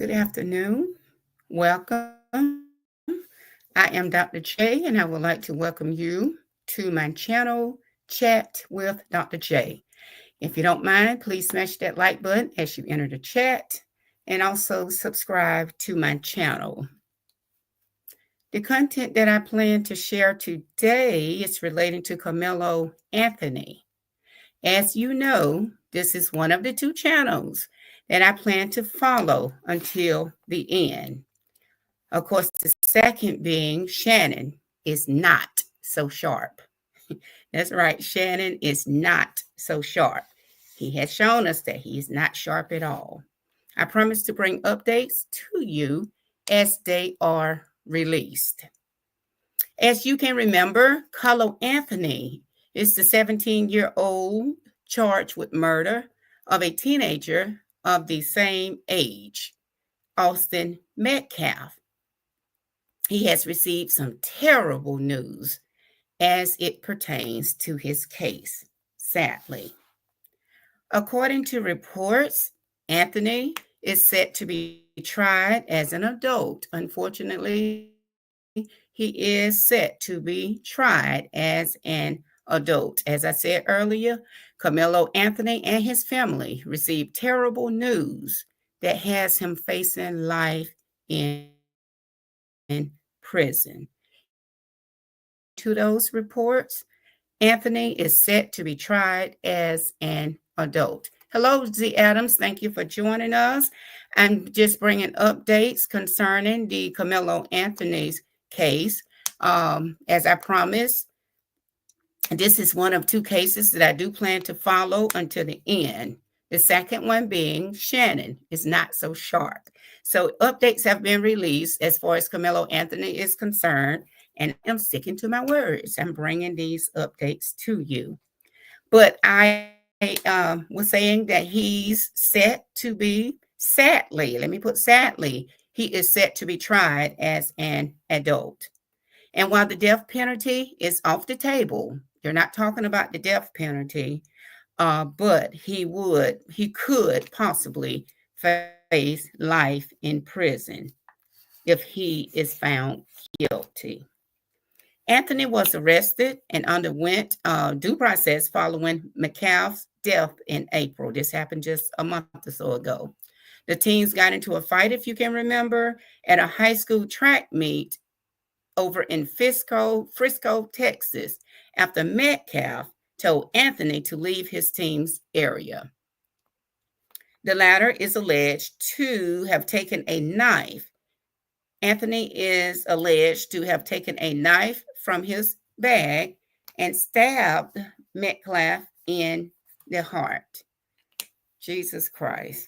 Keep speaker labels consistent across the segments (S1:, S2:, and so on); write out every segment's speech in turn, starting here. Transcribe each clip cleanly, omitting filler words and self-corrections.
S1: Good afternoon. Welcome. I am Dr. J, and I would like to welcome you to my channel, Chat with Dr. J. If you don't mind, please smash that like button as you enter the chat and also subscribe to my channel. The content that I plan to share today is relating to Carmelo Anthony. As you know, this is one of the two channels that I plan to follow until the end. Of course, the second being Shannon is not so sharp. That's right, Shannon is not so sharp. He has shown us that he is not sharp at all. I promise to bring updates to you as they are released. As you can remember, Carlo Anthony is the 17-year-old charged with murder of a teenager of the same age, Austin Metcalf. He has received some terrible news as it pertains to his case, sadly. According to reports, Anthony is set to be tried as an adult. Unfortunately, he is set to be tried as an adult. As I said earlier, Carmelo Anthony and his family received terrible news that has him facing life in prison. According to those reports, Anthony is set to be tried as an adult. Hello, Z Adams. Thank you for joining us. I'm just bringing updates concerning the Carmelo Anthony's case. As I promised, this is one of two cases that I do plan to follow until the end. The second one being Shannon is not so sharp. So updates have been released as far as Carmelo Anthony is concerned, and I'm sticking to my words. I'm bringing these updates to you. But I was saying that he's set to be, sadly, let me put sadly, he is set to be tried as an adult. And while the death penalty is off the table, you're not talking about the death penalty, but he could possibly face life in prison if he is found guilty. Anthony was arrested and underwent due process following McCall's death in April. This happened just a month or so ago. The teens got into a fight, if you can remember, at a high school track meet over in Frisco, Texas, after Metcalf told Anthony to leave his team's area. The latter is alleged to have taken a knife. Anthony is alleged to have taken a knife from his bag and stabbed Metcalf in the heart. Jesus Christ.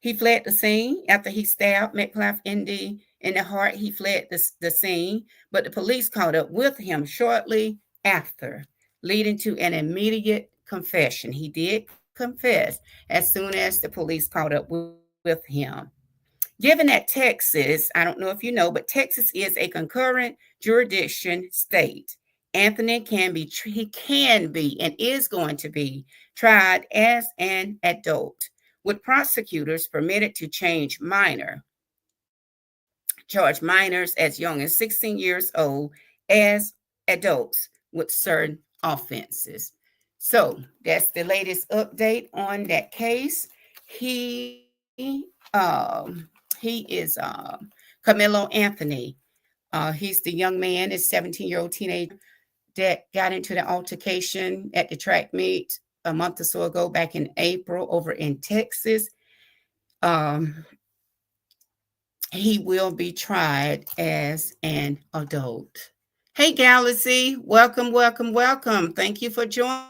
S1: He fled the scene after he stabbed Metcalf in the heart. He fled the scene, but the police caught up with him shortly after, leading to an immediate confession. He did confess as soon as the police caught up with him. Given that Texas, I don't know if you know, but Texas is a concurrent jurisdiction state. Anthony he can be and is going to be tried as an adult, with prosecutors permitted to charge minors as young as 16 years old as adults with certain offenses. So that's the latest update on that case. He is Carmelo Anthony. He's the young man, a 17-year-old teenager that got into the altercation at the track meet a month or so ago, back in April, over in Texas. He will be tried as an adult. Hey, Galaxy, welcome, welcome, welcome. Thank you for joining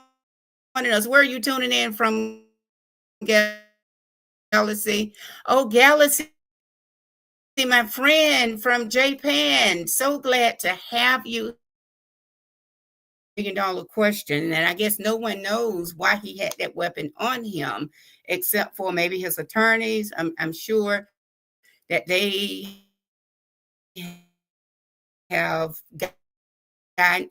S1: us. Where are you tuning in from, Galaxy? Oh, Galaxy, my friend from Japan. So glad to have you $1 million question, and I guess no one knows why he had that weapon on him, except for maybe his attorneys. I'm sure that they have gotten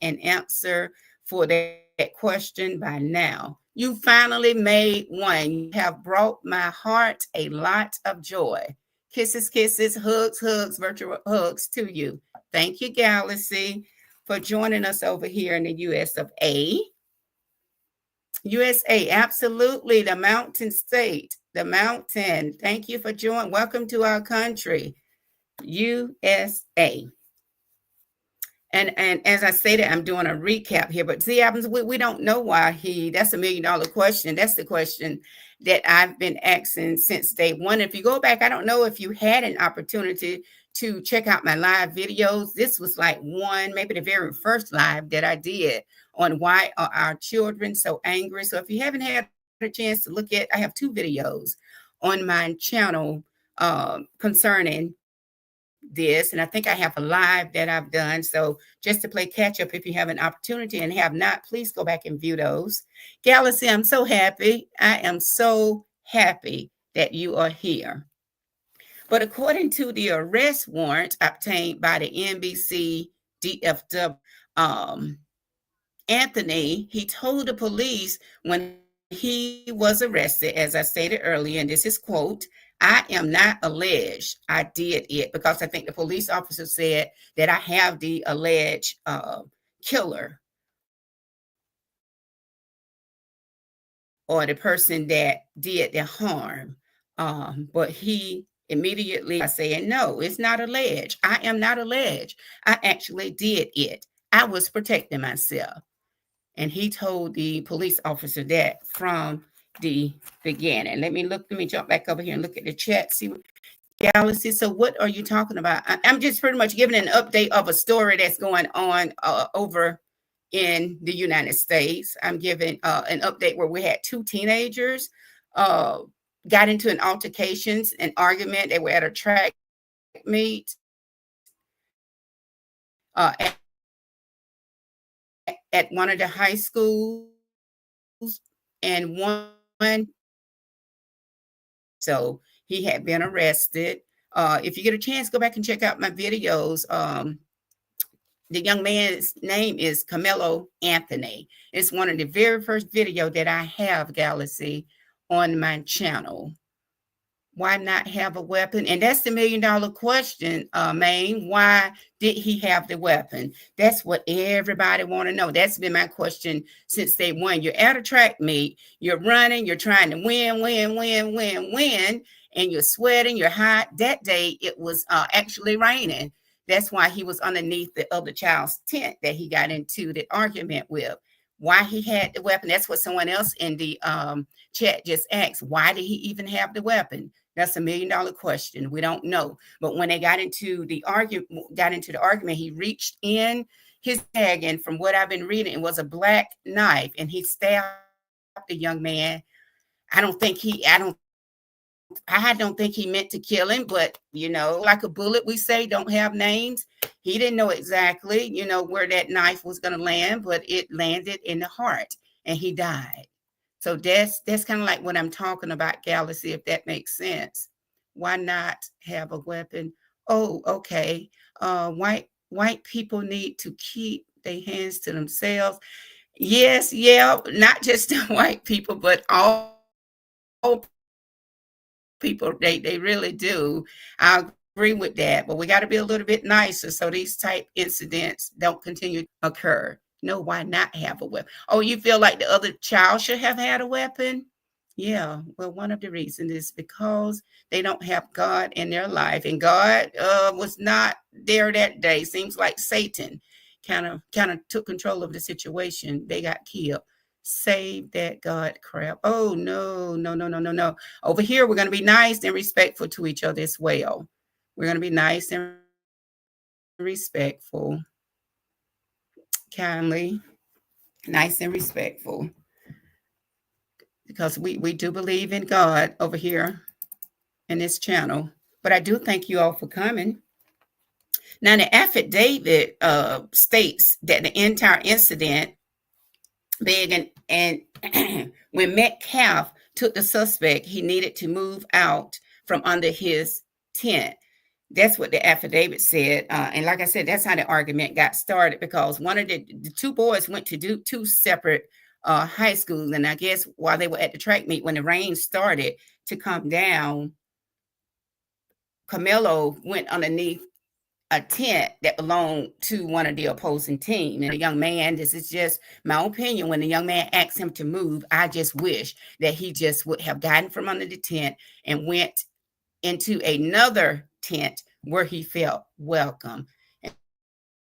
S1: an answer for that question by now. You finally made one. You have brought my heart a lot of joy. Kisses, kisses, hugs, hugs, virtual hugs to you. Thank you, Galaxy, for joining us over here in the US of A. USA, absolutely. The mountain state, the mountain. Thank you for joining. Welcome to our country, USA. And as I stated, I'm doing a recap here, but see, happens we don't know why that's $1 million question. That's the question that I've been asking since day one. If you go back, I don't know if you had an opportunity to check out my live videos. This was like maybe the very first live that I did on why are our children so angry. So if you haven't had a chance to look at, I have 2 videos on my channel concerning this, and I think I have a live that I've done. So just to play catch up, if you have an opportunity and have not, please go back and view those. Galaxy, I'm so happy. I am so happy that you are here. But according to the arrest warrant obtained by the NBC DFW, Anthony, he told the police when he was arrested, as I stated earlier, and this is quote, I am not alleged I did it, because I think the police officer said that I have the alleged killer or the person that did the harm. But he immediately saying, no, it's not alleged. I am not alleged. I actually did it. I was protecting myself. And he told the police officer that from the beginning. Let me jump back over here and look at the chat, see what Galaxy. So what are you talking about? I'm just pretty much giving an update of a story that's going on over in the United States. I'm giving an update where we had 2 teenagers got into an altercations, an argument. They were at a track meet at one of the high schools, and one, so he had been arrested. If you get a chance, go back and check out my videos. The young man's name is Karmelo Anthony. It's one of the very first video that I have, Galaxy, on my channel. Why not have a weapon? And that's the $1 million question, Maine. Why did he have the weapon? That's what everybody want to know. That's been my question since day one. You're at a track meet, you're running, you're trying to win, and you're sweating, you're hot. That day, it was actually raining. That's why he was underneath the other child's tent that he got into the argument with. Why he had the weapon, that's what someone else in the chat just asked. Why did he even have the weapon? That's a $1 million question. We don't know. But when they got into the argument, he reached in his bag, and from what I've been reading, it was a black knife, and he stabbed the young man. I don't think he meant to kill him, but like a bullet, we say, don't have names. He didn't know exactly, where that knife was going to land, but it landed in the heart, and he died. So that's kind of like what I'm talking about, Galaxy, if that makes sense. Why not have a weapon? Oh, okay. White people need to keep their hands to themselves. Yes, yeah, not just the white people, but all people. They really do. I agree with that, but we got to be a little bit nicer so these type incidents don't continue to occur. No, why not have a weapon? Oh, you feel like the other child should have had a weapon? Yeah, well, one of the reasons is because they don't have God in their life, and God was not there that day. Seems like Satan kind of took control of the situation. They got killed. Save that God crap. Oh, no, no, no, no, no, no. Over here, we're going to be nice and respectful to each other as well. We're going to be nice and respectful. Kindly, nice and respectful. Because we do believe in God over here in this channel. But I do thank you all for coming. Now, the affidavit states that the entire incident, big and when Metcalf took the suspect, he needed to move out from under his tent. That's what the affidavit said. And like I said, that's how the argument got started, because one of the 2 boys went to do 2 separate high schools. And I guess while they were at the track meet, when the rain started to come down, Carmelo went underneath a tent that belonged to one of the opposing team. And the young man, this is just my opinion, when the young man asked him to move, I just wish that he just would have gotten from under the tent and went into another tent where he felt welcome. And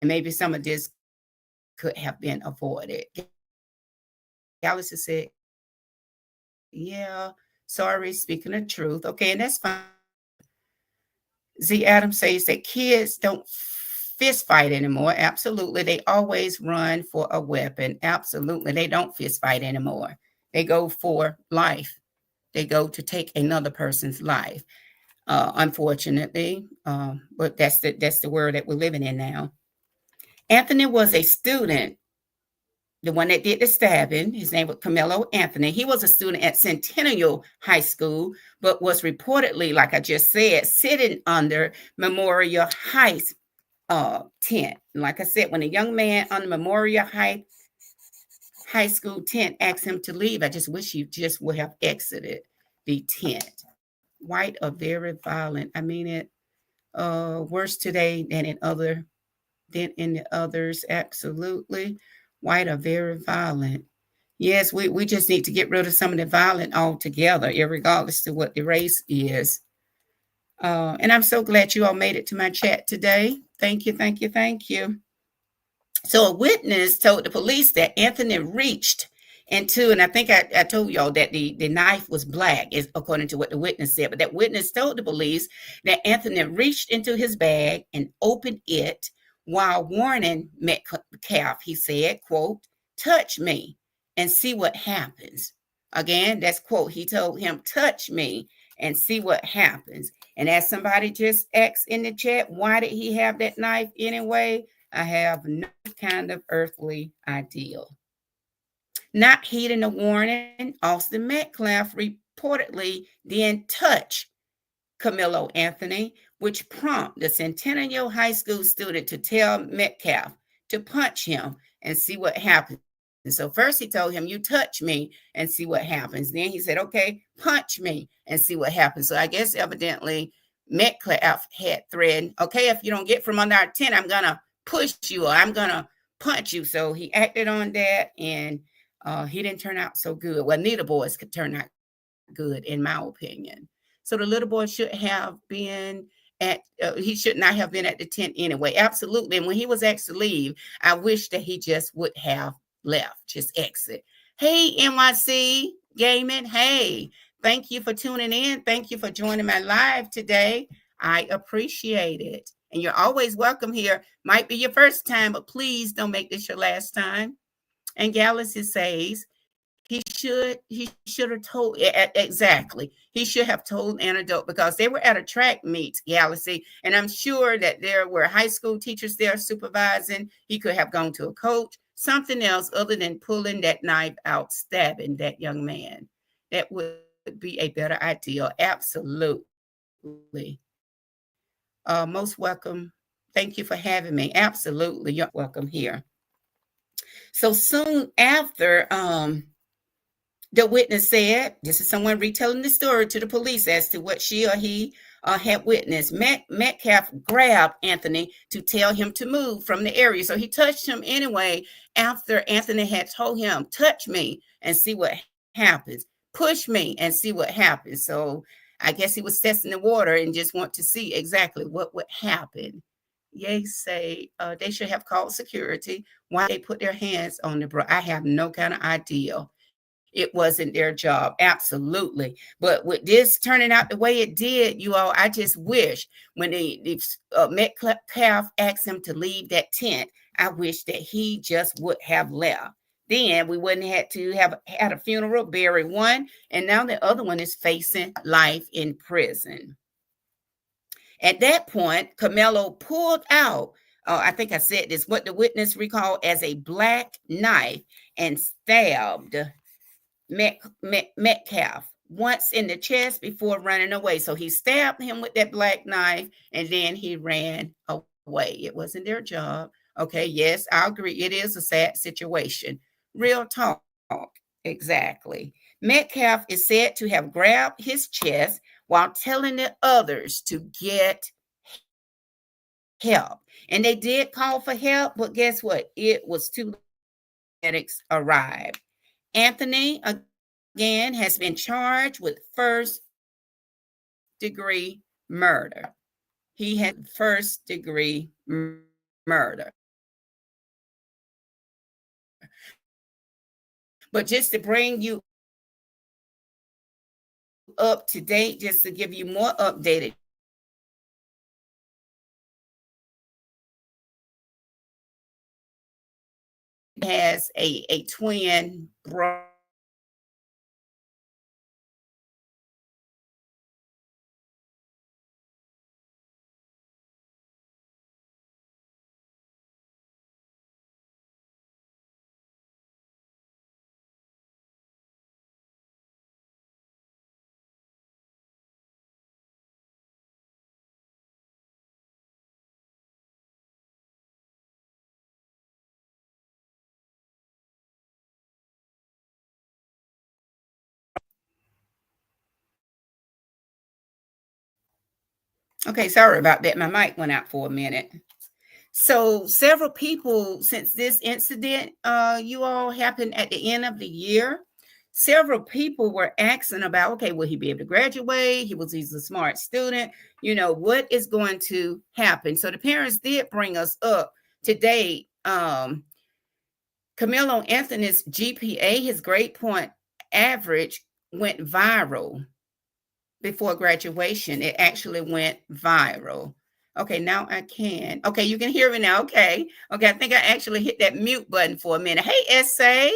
S1: maybe some of this could have been avoided. Gallus said, yeah, sorry, speaking the truth. Okay, and that's fine. Z. Adams says that kids don't fist fight anymore. Absolutely. They always run for a weapon. Absolutely. They don't fist fight anymore. They go for life. They go to take another person's life. Unfortunately, but that's the world that we're living in now. Anthony was a student, the one that did the stabbing. His name was Karmelo Anthony. He was a student at Centennial High School, but was reportedly, like I just said, sitting under Memorial Heights tent. Like I said, when a young man on the Memorial High School tent asked him to leave, I just wish he just would have exited the tent. White are very violent. I mean it worse today than in the others. Absolutely. White are very violent. Yes, we just need to get rid of some of the violence altogether, regardless to what the race is. And I'm so glad you all made it to my chat today. Thank you, thank you, thank you. So a witness told the police that Anthony reached into, and I think I told y'all that the knife was black, is according to what the witness said, but that witness told the police that Anthony reached into his bag and opened it while warning Metcalf. He said, quote, touch me and see what happens. Again, that's quote. He told him, touch me and see what happens. And as somebody just asked in the chat, why did he have that knife anyway? I have no kind of earthly idea. Not heeding the warning, Austin Metcalf reportedly then touched Karmelo Anthony, which prompted the Centennial High School student to tell Metcalf to punch him and see what happens. So first he told him, you touch me and see what happens. Then he said, okay, punch me and see what happens. So I guess evidently Metcalf had threatened, okay, if you don't get from under our tent, I'm going to push you or I'm going to punch you. So he acted on that, and he didn't turn out so good. Well, neither boys could turn out good, in my opinion. So the little boy should have been he should not have been at the tent anyway. Absolutely. And when he was asked to leave, I wish that he just would have left, just exit. Hey, NYC Gaming. Hey, thank you for tuning in. Thank you for joining my live today. I appreciate it. And you're always welcome here. Might be your first time, but please don't make this your last time. And Galaxy says, he should have told exactly. He should have told antidote because they were at a track meet, Galaxy, and I'm sure that there were high school teachers there supervising. He could have gone to a coach, something else other than pulling that knife out, stabbing that young man. That would be a better idea. Absolutely. Most welcome. Thank you for having me. Absolutely, you're welcome here. So soon after, the witness said, this is someone retelling the story to the police as to what she or he had witnessed. Metcalf grabbed Anthony to tell him to move from the area. So he touched him anyway after Anthony had told him, touch me and see what happens. Push me and see what happens. So I guess he was testing the water and just want to see exactly what would happen. Ye say they should have called security. Why they put their hands on the bro? I have no kind of idea. It wasn't their job. Absolutely. But with this turning out the way it did, you all, I just wish when the Metcalf asked him to leave that tent, I wish that he just would have left. Then we wouldn't have to have had a funeral, bury one, and now the other one is facing life in prison. At that point, Karmelo pulled out, I think I said this, what the witness recalled as a black knife, and stabbed Metcalf once in the chest before running away. So he stabbed him with that black knife and then he ran away. It wasn't their job. Okay, yes, I agree. It is a sad situation. Real talk. Exactly. Metcalf is said to have grabbed his chest while telling the others to get help. And they did call for help, but guess what? It was too late. Medics arrived. Anthony, again, has been charged with first degree murder. He had first degree murder. But just to bring you up to date, just to give you more updated, has a twin brother. Okay, sorry about that. My mic went out for a minute. So several people, since this incident, you all happened at the end of the year, several people were asking about, okay, will he be able to graduate? He's a smart student. What is going to happen? So the parents did bring us up today. Carmelo Anthony's GPA, his grade point average, went viral before graduation. It actually went viral. Okay, now I can. Okay, you can hear me now. Okay. Okay, I think I actually hit that mute button for a minute. Hey, SA.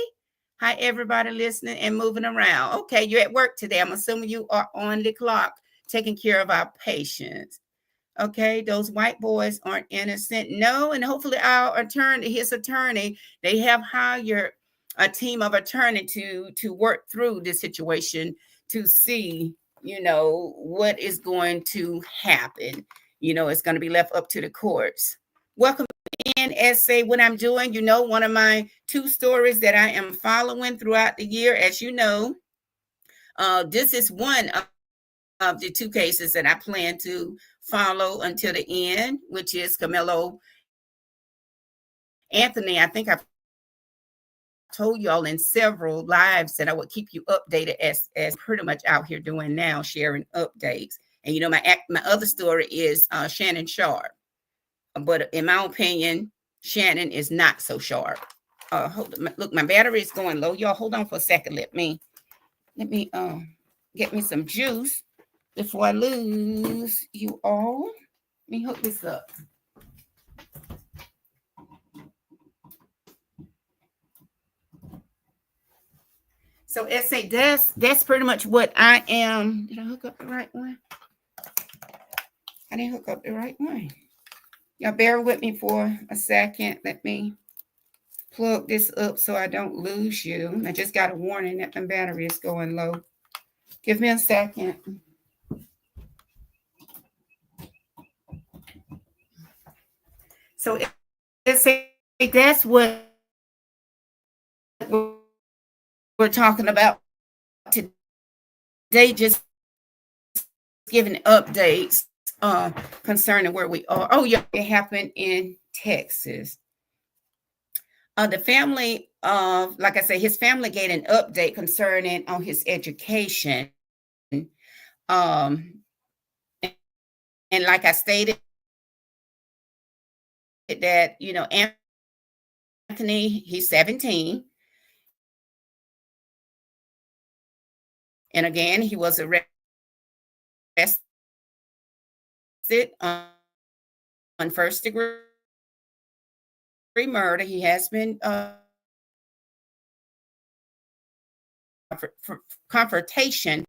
S1: Hi, everybody listening and moving around. Okay, you're at work today. I'm assuming you are on the clock taking care of our patients. Okay, those white boys aren't innocent. No, and hopefully his attorney, they have hired a team of attorney to work through this situation to see, what is going to happen. It's going to be left up to the courts. Welcome in, SA. What I'm doing, one of my two stories that I am following throughout the year, as you know, this is one of the two cases that I plan to follow until the end, which is Carmelo Anthony. I think I've told y'all in several lives that I would keep you updated as pretty much out here doing now, sharing updates. And my other story is Shannon Sharp, but in my opinion, Shannon is not so sharp. Look, my battery is going low. Y'all, hold on for a second. Let me get me some juice before I lose you all. Let me hook this up. So SA, that's pretty much what I am. Did I hook up the right one? I didn't hook up the right one. Y'all bear with me for a second. Let me plug this up so I don't lose you. I just got a warning that my battery is going low. Give me a second. So SA, that's what we're talking about today. Just giving updates concerning where we are. Oh, yeah, it happened in Texas. The family of, like I said, his family gave an update concerning on his education. Um, and like I stated, that Anthony, he's 17, and again, he was arrested on first degree murder. He has been for confrontation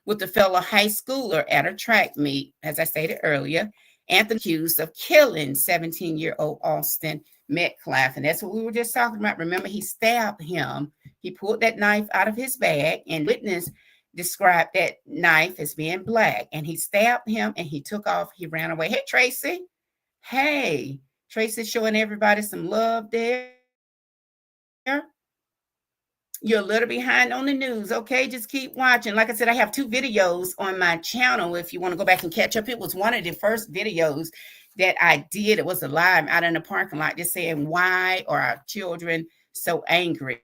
S1: with a fellow high schooler at a track meet, as I stated earlier. Anthony accused of killing 17-year-old Austin Metcalf. And that's what we were just talking about. Remember, he stabbed him. He pulled that knife out of his bag, and witness described that knife as being black. And he stabbed him and he took off. He ran away. Hey, Tracy. Hey, Tracy showing everybody some love there. You're a little behind on the news. Okay, just keep watching. Like I said, I have 2 videos on my channel if you want to go back and catch up. It was one of the first videos that I did. It was a live out in the parking lot, just saying, why are our children so angry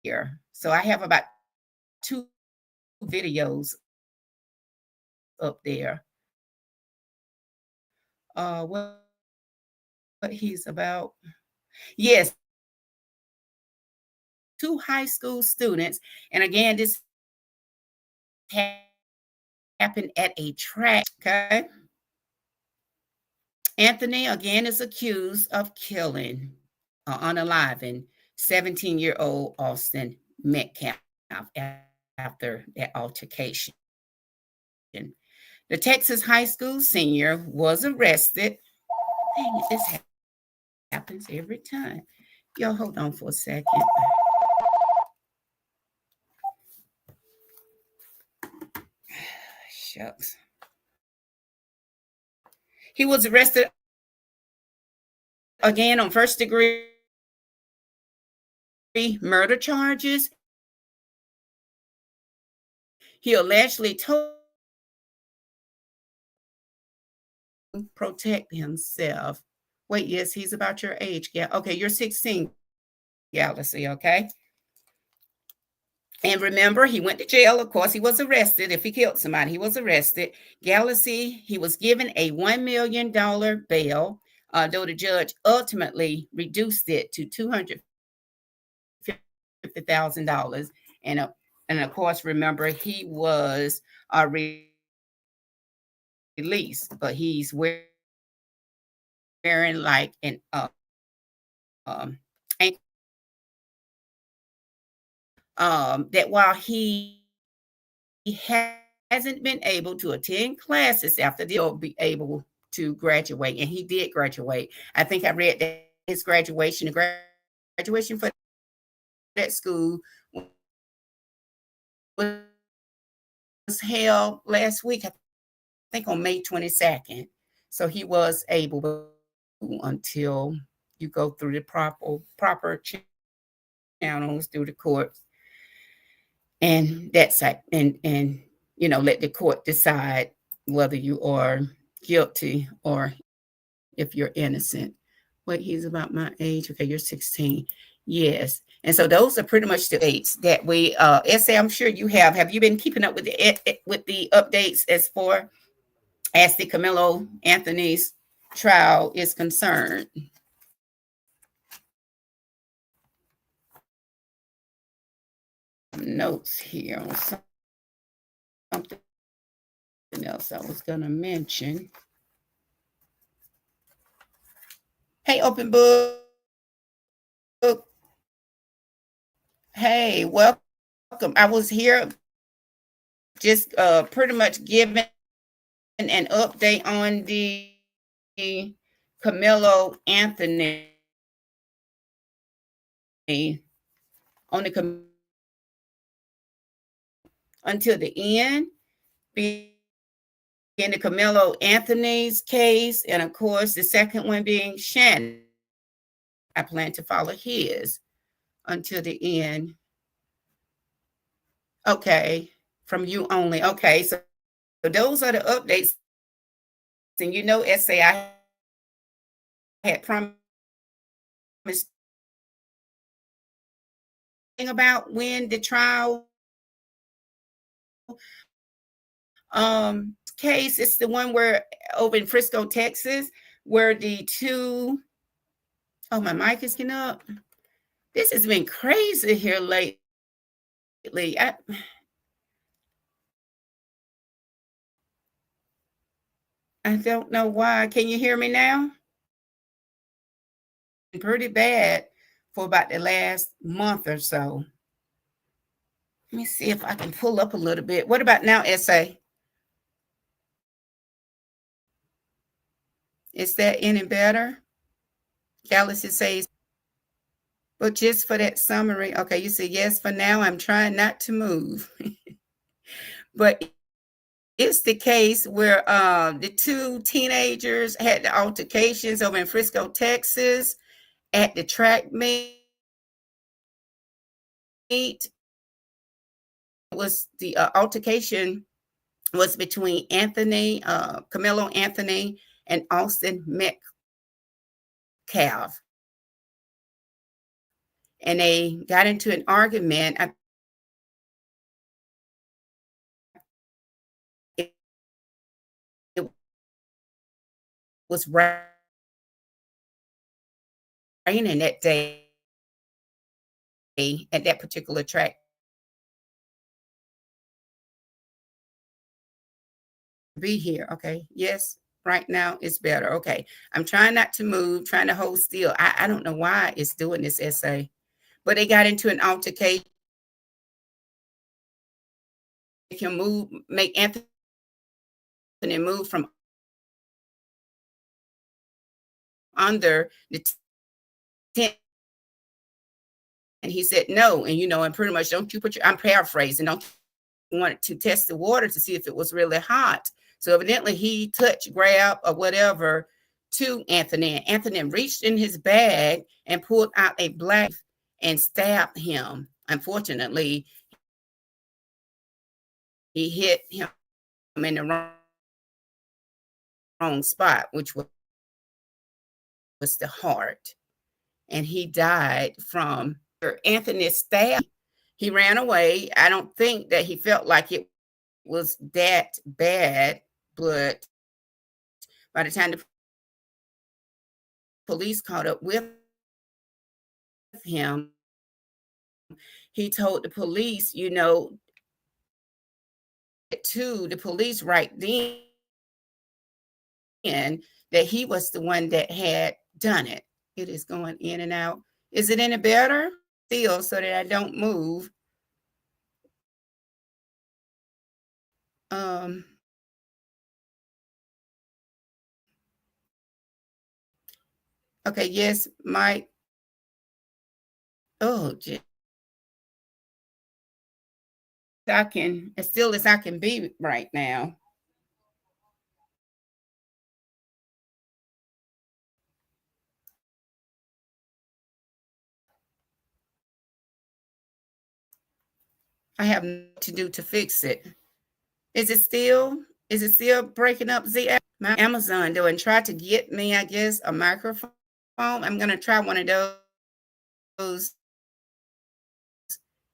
S1: here? So I have about 2 videos up there. What he's about? Yes, 2 high school students, and again, this happened at a track. Okay, Anthony again is accused of killing or unaliving 17-year-old Austin Metcalf after that altercation. The Texas high school senior was arrested. Dang it, this happens every time. Y'all hold on for a second. Shucks. He was arrested again on first-degree murder charges. He allegedly told protect himself. Wait, yes, he's about your age. Yeah, okay, you're 16, Galaxy, okay? And remember, he went to jail. Of course, he was arrested. If he killed somebody, he was arrested. Galaxy, he was given a $1 million bail, though the judge ultimately reduced it to $250,000. And of course, remember, he was released, but he's wearing like an ankle, that while he hasn't been able to attend classes after he'll be able to graduate, and he did graduate. I think I read that his graduation for that school was held last week, I think on May 22nd. So he was able to, until you go through the proper channels through the courts, and that's and let the court decide whether you are guilty or if you're innocent. Wait, he's about my age. Okay, you're 16. Yes. And so those are pretty much the dates that we SA, I'm sure you have. Have you been keeping up with the updates as the Karmelo Anthony's trial is concerned? Notes here on something else I was going to mention. Hey, Open Book. Hey, welcome. I was here just pretty much giving an update on the Karmelo Anthony, on the until the end, being the Karmelo Anthony's case, and of course the second one being Shannon. I plan to follow his until the end. Okay, from you only. Okay, so those are the updates. And SA, I had promised about when the trial case, it's the one where over in Frisco, Texas, where the two, oh, my mic is getting up. This has been crazy here lately. I don't know why. Can you hear me now? Pretty bad for about the last month or so. Let me see if I can pull up a little bit. What about now, SA? Is that any better? Galaxy says, but just for that summary. Okay, you say yes for now. I'm trying not to move. But it's the case where the two teenagers had the altercations over in Frisco, Texas, at the track meet. was the altercation was between Carmelo Anthony, and Austin Metcalf. And they got into an argument. It was raining that day at that particular track. Be here. Okay. Yes. Right now it's better. Okay. I'm trying not to move, trying to hold still. I don't know why it's doing this essay, but they got into an altercation. Can move, make Anthony move from under the tent. And he said no. And and pretty much, don't you put your, I'm paraphrasing, don't you want to test the water to see if it was really hot. So evidently he touched, grabbed, or whatever to Anthony. And Anthony reached in his bag and pulled out a black and stabbed him. Unfortunately, he hit him in the wrong spot, which was the heart. And he died from Anthony's stab. He ran away. I don't think that he felt like it was that bad, but by the time the police caught up with him, he told the police, to the police right then, that he was the one that had done it. It is going in and out. Is it any better? Still, so that I don't move. Okay, yes, Mike. Oh, gee. I can, as still as I can be right now. I have nothing to do to fix it. Is it still breaking up, Z? My Amazon doing try to get me, I guess, a microphone. I'm gonna try one of those.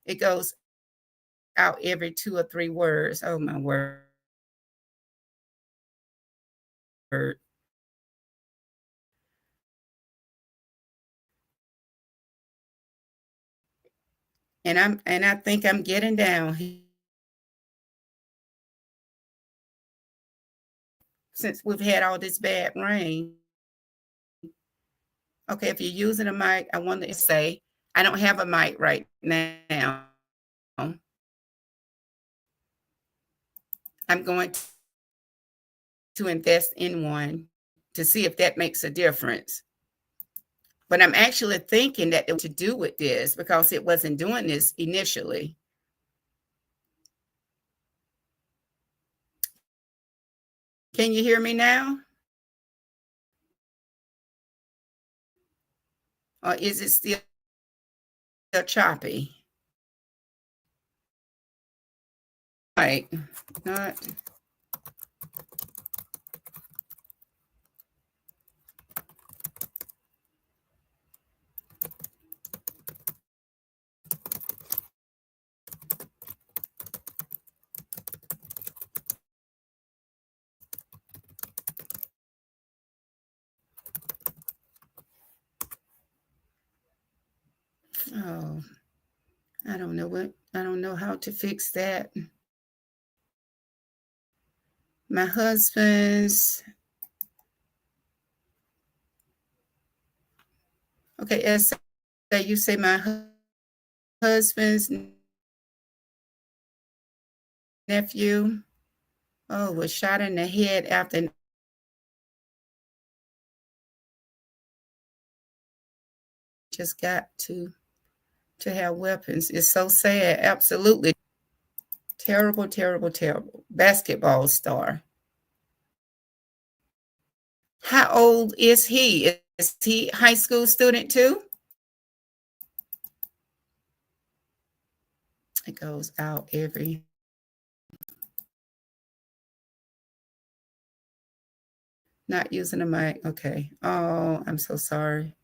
S1: It goes out every 2 or 3 words. Oh my word. And I think I'm getting down since we've had all this bad rain. Okay, if you're using a mic, I want to say I don't have a mic right now. I'm going to invest in one to see if that makes a difference. But I'm actually thinking that to do with this because it wasn't doing this initially. Can you hear me now? Or is it still choppy? Right. Not. Oh, I don't know how to fix that. My husband's. Okay, as you say, my husband's nephew, was shot in the head after just got to have weapons. It's so sad. Absolutely terrible, terrible, terrible. Basketball star. How old is he? Is he high school student too? It goes out every. Not using the mic. Okay. Oh, I'm so sorry.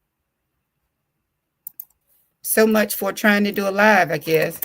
S1: So much for trying to do a live, I guess.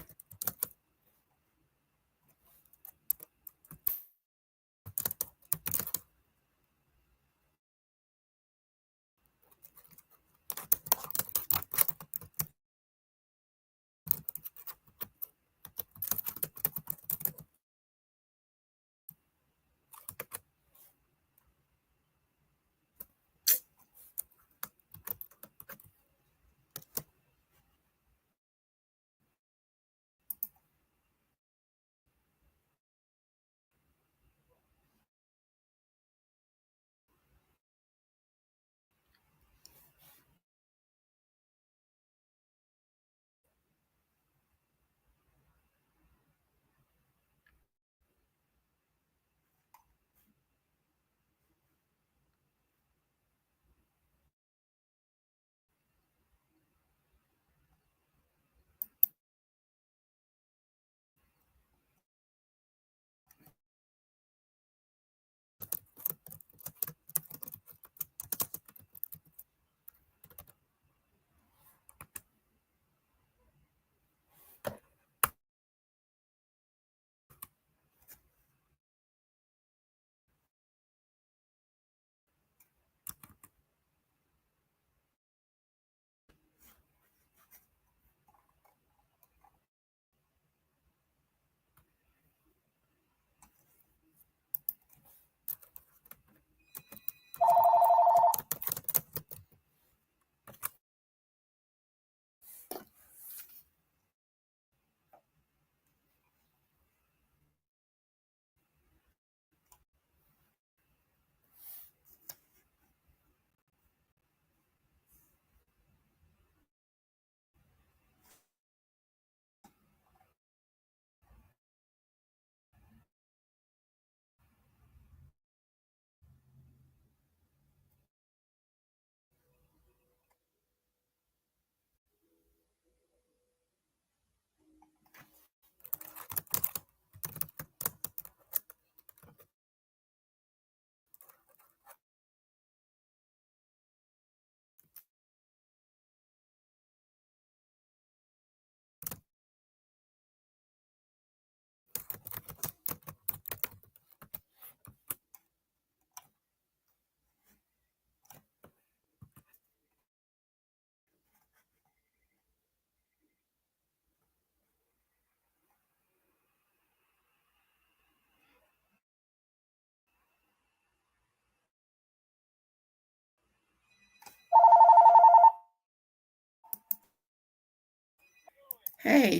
S1: Hey,